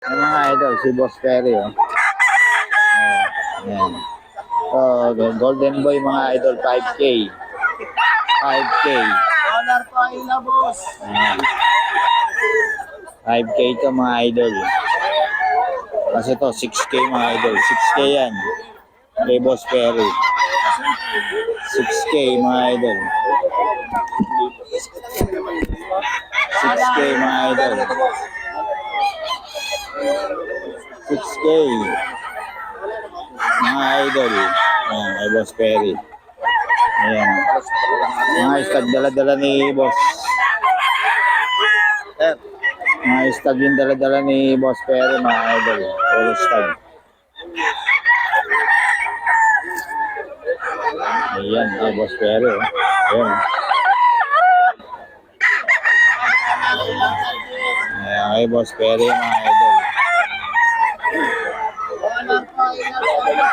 Yung mga idol, si Boss Perry, oh. Ayan. Oh, Golden Boy mga idol, 5K. 5K. Dollar pa ila, boss. Ayan. 5K to mga idol. Kasi to 6K mga idol. 6K yan. Kay Boss Perry. 6K mga idol. 6K mga idol. 6K. Mga idol. Ayan, kay Boss Perry. Ayan. Mga stag dala-dala ni Boss. Mga stag yung dala-dala ni Boss Perry, mga idol. Puro stag. Ayan, kay Boss Perry. Ayan. Ayan, kay Boss Perry, mga idol. Dollar pa ila.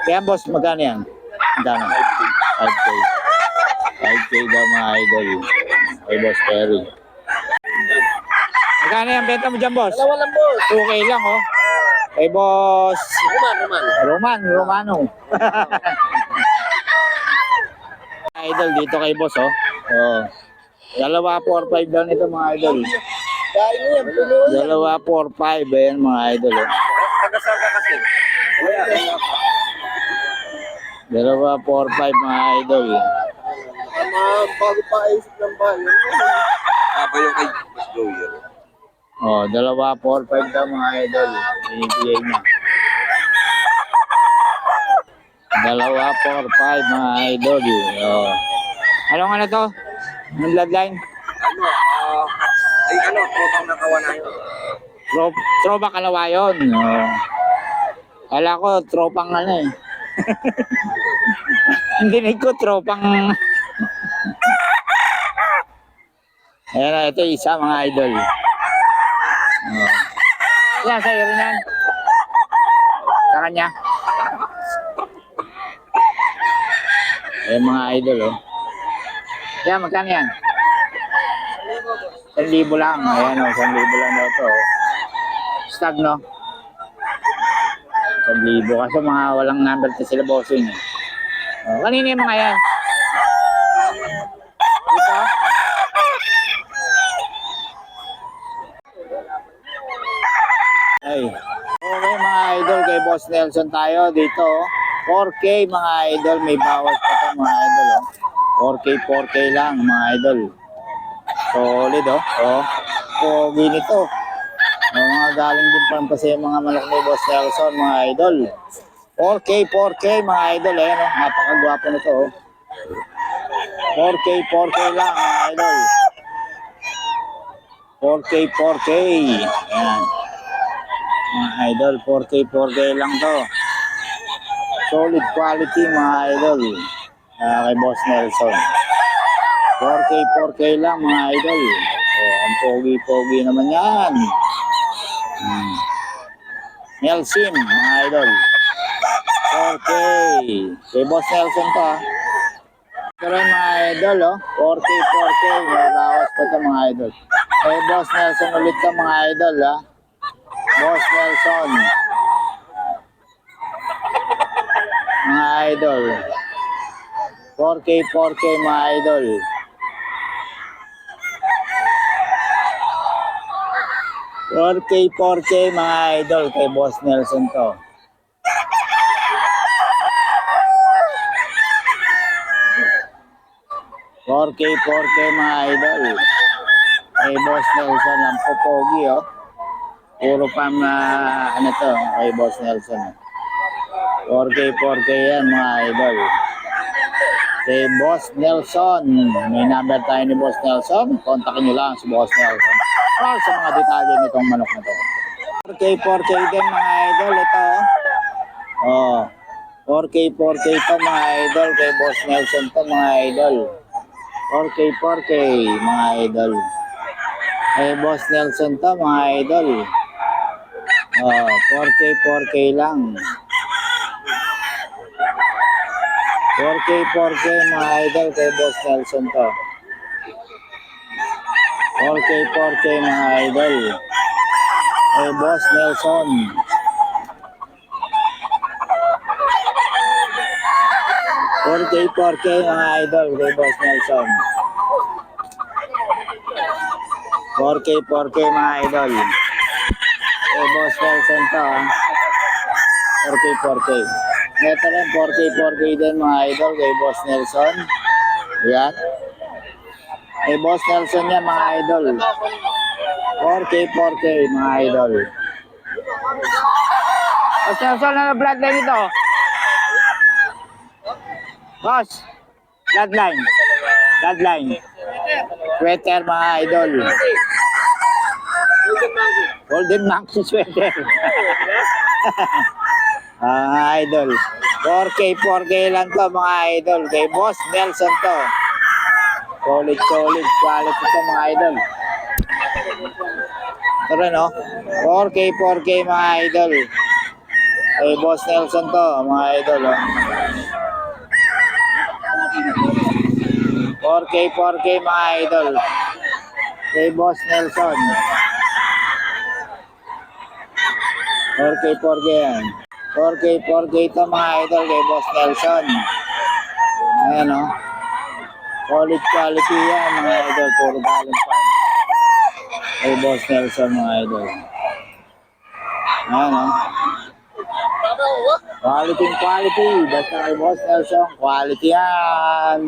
Kaya boss, magkano yan? Magkano? 5K. 5K daw mga idol. Kay Boss Perry. Magkano yan? Benta mo dyan, boss? Dalawa lang, boss. 2K lang, oh. Kay Boss Romano. Idol, dito kay Boss, oh. Oh. Dalawa 4-5 daw nito mga idol. Dahil mo yan, puno yan. Dalawa 4-5. Ayan mga idol, oh. Tagasal ka kasi. Dalawa 4-5 mga idol. Bago pa isip ng bayan. Aba yung kay Boss Joey. Oh, dalawa 4-5 daw mga idol. Binibigay niya. Dalawa 4-5 mga idol. Oh. Anong ano to? Anong bloodline? Tropang nakawa na yun. Tropa Kalawayon. Oh. Kala ko tropang ano eh. Ang dinig ko tropang. Ayan na, ito isa mga idol. Oh. Yan, sa'yo rin yan. Sa kanya. Ayan mga idol, oh. Yan, magkano yan? 1,000 lang. Ayan, oh, 1,000 lang daw to. Oh. Stag, no? 1,000. Kasi mga walang number to sila bossing. Oh, kanina yung mga yan? Dito? Ay. Okay mga idol, kay Boss Nelson tayo dito. 4K mga idol, may bawas pa to mga idol. Oh. 4K lang mga idol. Solid, oh. Oh. Pogi nito. Mga galing din pa kasi yung mga manok ni Boss Nelson mga idol. 4K mga idol. Ayan, oh. Napakagwapo nito, oh. 4K lang mga idol. 4K. Ayan. Mga idol, 4K lang to. Solid quality mga idol. Kay Boss Nelson. 4K lang mga idol. Oh, ang pogi naman yan. Nelson mga idol. 4K. Kay Boss Nelson to, ah. Pero yung mga idol, oh. 4K. May bawas pa to mga idol. Kay Boss Nelson ulit to mga idol, ah. Boss Nelson. Mga idol. 4K mga idol. 4K mga idol kay Boss Nelson to. K mga idol. Kay Boss Nelson ang popogi, oh. Puro pa ano to, kay Boss Nelson. 4K yan mga idol. Kay Boss Nelson. May number tayo ni Boss Nelson. Kontakin nyo lang si Boss Nelson para sa mga detalye nitong manok na to. 4K din mga idol. Ito, oh. 4K to mga idol. Kay Boss Nelson to mga idol. 4K mga idol. Kay Boss Nelson to mga idol. Oh, 4K lang. 4K mga idol kay Boss Nelson to. 4K, 4K mga idol. Kay Boss Nelson. 4K, 4K mga idol. Kay Boss Nelson. 4K, 4K mga idol. Kay Boss Nelson to ha. 4K, 4K. Ito rin, 4K, 4K din mga idol. Kay Boss Nelson. Yan. Kay Boss Nelson yan mga idol. 4K, 4K mga idol. Boss Nelson, ano bloodline ito? Boss, bloodline. Bloodline. Sweater mga idol. Golden Monkey sweater. Mga idol. 4K, 4K lang to mga idol. Kay Boss Nelson to. Solid quality to mga idol. Ito rin oh. 4K, 4K mga idol. Kay Boss Nelson to mga idol oh. 4K, 4K mga idol. Kay Boss Nelson. 4K, 4K yan. 4K, 4K to mga idol kay Boss Nelson. Ayan o. Solid quality yan mga idol. Puro galing pa. Kay Boss Nelson mga idol. Ayan o. Quality. Basta kay Boss Nelson. Quality yan.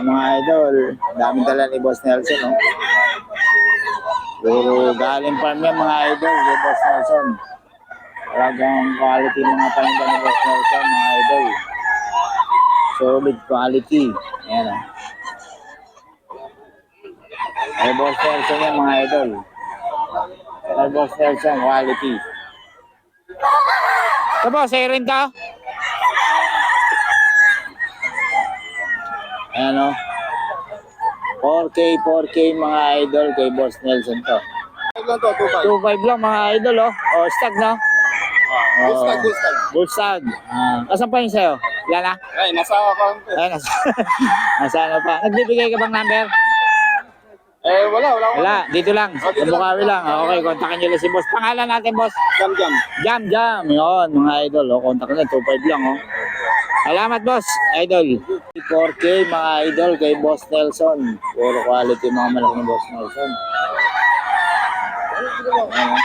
Mga idol. Daming dala ni Boss Nelson o. Puro galing farm yan mga idol kay Boss Nelson. Talagang quality mga paninda ni Boss Nelson mga idol. Solid quality. Ayan o. Kay Boss Nelson yan mga idol. Kay Boss Nelson quality. Ito po, sa'yo rin ka? Ayan o. 4K mga idol kay Boss Nelson to. 2.5 lang mga idol oh. O, stag no? Bullstag. Asan pa yun sa'yo? Wala na? Ay, nasa account. Ay, nasa ano pa? Nagbibigay ka bang number? Wala. Wala, dito lang. Sa Bukawi lang. Okay, kontakin nyo lang si Boss. Pangalan natin, Boss? Jam. Yun, mga idol. O, kontakin nyo. 2.5 lang, oh. Salamat, Boss. Idol. 4K, mga idol, kay Boss Nelson. Puro quality mga malaki ni Boss Nelson. Ayan, oh.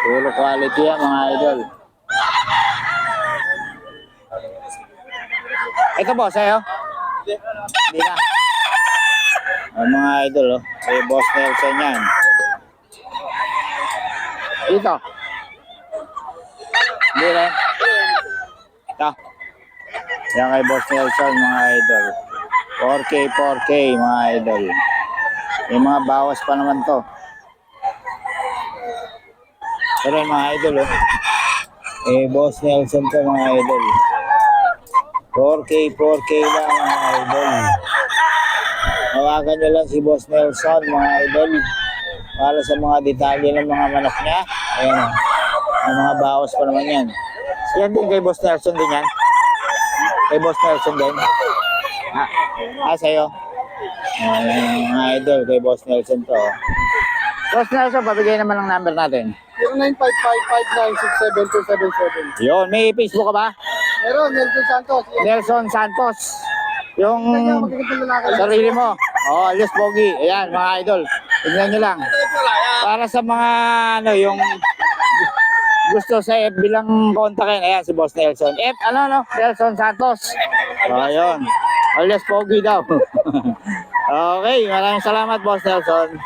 Puro quality yan, mga idol. Ito, Boss, sa'yo? Hindi na. Mga idol, oh. Kay Boss Nelson yan. Dito. Hindi rin. Ito. Yan kay Boss Nelson, mga idol. 4K, mga idol. Yung mga bawas pa naman to. Pero mga idol, oh. Boss Nelson to, mga idol. 4K lang, mga idol. Tawagan nyo lang si Boss Nelson, mga idol. Para sa mga detalye ng mga manok niya. Ayan o. Ang mga bawas pa naman yan. Yan din kay Boss Nelson din yan. Kay Boss Nelson din. Sa'yo. Mga idol, kay Boss Nelson to. Boss Nelson, pabigay naman ang number natin. 0955-967-277. Yun, may Facebook ka ba? Meron, Nelson Santos. Nelson Santos. Yung sarili mo. Alias Pogi. Ayan, mga idol. Tignan nyo lang. Para sa mga, yung gusto sa FB lang kontakin. Ayan, si Boss Nelson. Nelson Santos. Ayun. Alias Pogi daw. Okay, maraming salamat, Boss Nelson.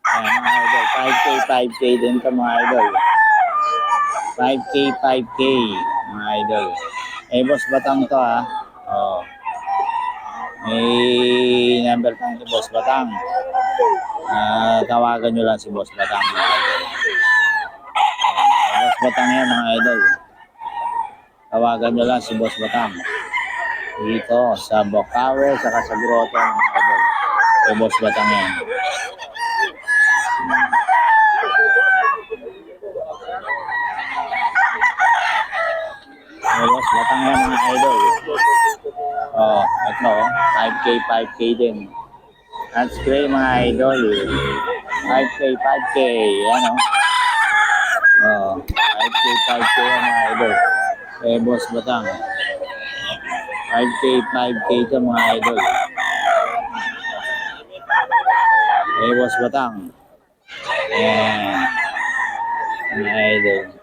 Ayan, mga idol. 5K din ito, mga idol. 5K, mga idol. Boss Batang to, ha. May number pa si Boss Batang. Tawagan nyo lang si Boss Batang. Boss Batang yan, mga idol. Tawagan nyo lang si Boss Batang. Dito sa Bukawi, saka sa Grotto, mga idol. Kay Boss Batang yan. Boss Batang yan, mga idol. tatlo. 5K, 5K din. That's great mga idol. 5K, 5K. Yan o. Oh, 5K, 5K yan mga idol. Eh, Boss Batang. 5K, 5K ito mga idol. Eh, Boss Batang. Ayan. Mga idol.